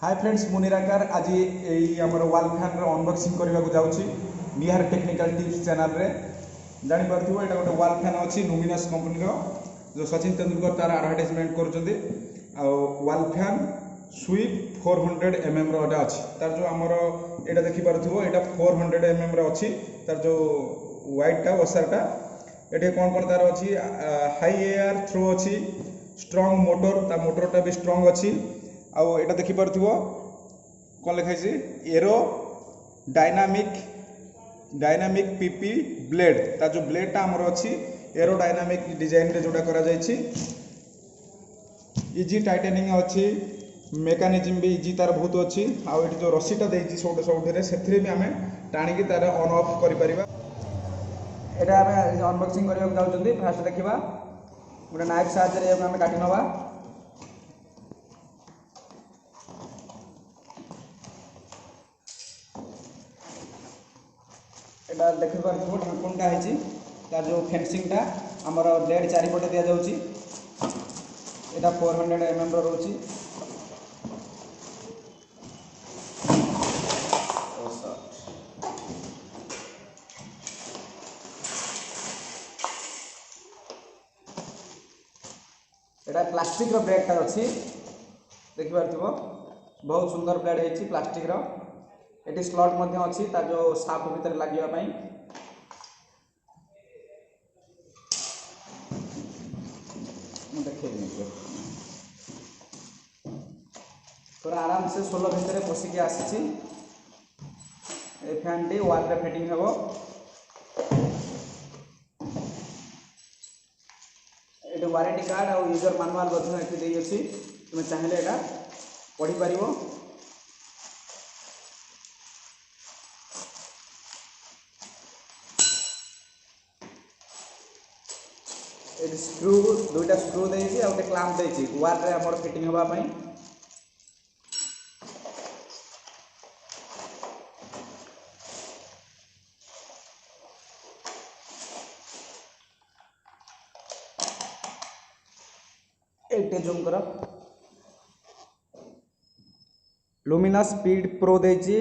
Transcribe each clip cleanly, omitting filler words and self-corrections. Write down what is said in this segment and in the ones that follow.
hi friends मु निराकार आज आमर वाल फैन अनबॉक्सिंग करने को जाऊँगी निहार टेक्निकल टिप्स चैनल रे जानी पारथिबो एटा गोटे वाल फैन अच्छी लुमिनस कंपनी जो सचिन तेंदुलकर तार एडवर्टाइजमेंट कर वाल फैन स्वीप 400 mm रोटा अच्छी तार जो आमर एटा देखि पारथिबो एटा 400 mm रो अच्छी तार जो व्हाइटटा ओसारटा एटे कौन कौन तार अच्छी हाई एयर थ्रो अच्छी स्ट्रॉन्ग मोटर ता मोटरटा भी स्ट्रॉन्ग अच्छी आउ एटा देखि पारथिबो कौन लिखाई एरो डायनामिक पीपी ब्लेड ता जो ब्लेडटा आमर अच्छी एरो डायनामिक डिजाइन रे जोटा करा जायछि इजी टाइटेनिंग अच्छी मेकानिज्म भी इजी तार बहुत अच्छी आउ एटी जो रस्सीटा देछि सबुठे से भी आम टाणिकी तार ऑन ऑफ करि परिबा एटा आम अनबॉक्सिंग करबा जाउछन्ती फास्ट देखिबा गोटे नाइफ साहाय्य रे आम काटि नबा एटा देखि पारथिबो ढाकुनटा हेछि तार जो फेंसिंगटा हमर ब्लेड चारिपटे दिया जाउछि एटा 400 mm रो रहउछि एटा प्लास्टिक रो ब्लेडटा अछि देखि पारथिबो बहुत सुंदर ब्लेड हेछि प्लास्टिक रो एटी स्लॉट मध्य अच्छी तार जो साफ भीतर लगे देखे पूरा आराम से सोल भितर पशिकी आसी फैन टी वाल रे फिटिंग हेबो एटी वारंटी कार्ड और यूजर मैनुअल बदन एटी देई अछि तुम चाहिले एटा पढ़ी परिबो स्क्रू दुईटा स्क्रू देछि आ गोटे क्लैंप देछि वाल रे हमर फिटिंग होबा पई एटे जूम करो लुमिनस स्पीड प्रो देछि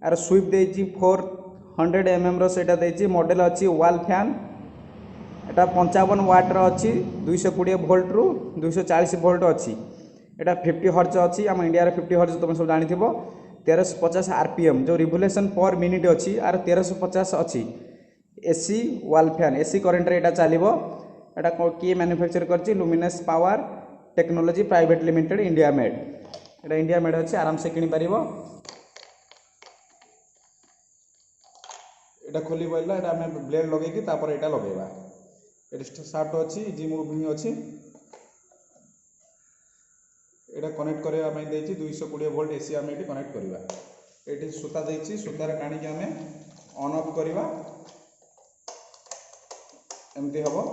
आर स्वीप देछि 400 mm रो सेटा देछि मॉडल अछि वाल फैन एटा 55 वाट रो अच्छी 220 वोल्ट रु 240 वोल्ट अच्छी एटा 50 हर्ट्ज अच्छी आम इंडिया रे 50 हर्ट्ज तुम सब जानिथिबो 1350 rpm जो रिवोल्यूशन पर मिनिट अच्छी आर 1350 अच्छी एसी वाल फैन एसी करंट रे एटा चलिबो एटा किए मैन्युफैक्चर करछि luminous power technology private limited India made एटा इंडिया मेड अच्छी आराम से किनि परिबो एटा खोली बोलला एटा हम ब्लेड लगेकी तापर एटा लगेबा एटा शार्ट अच्छी इजी मूविंग अच्छी एटा कनेक्ट करबा पई देछि 220 वोल्ट एसी आम एटी कनेक्ट करबा एटी सूता देछि सूतार टाणी के आम ऑन ऑफ करबा एमती हबो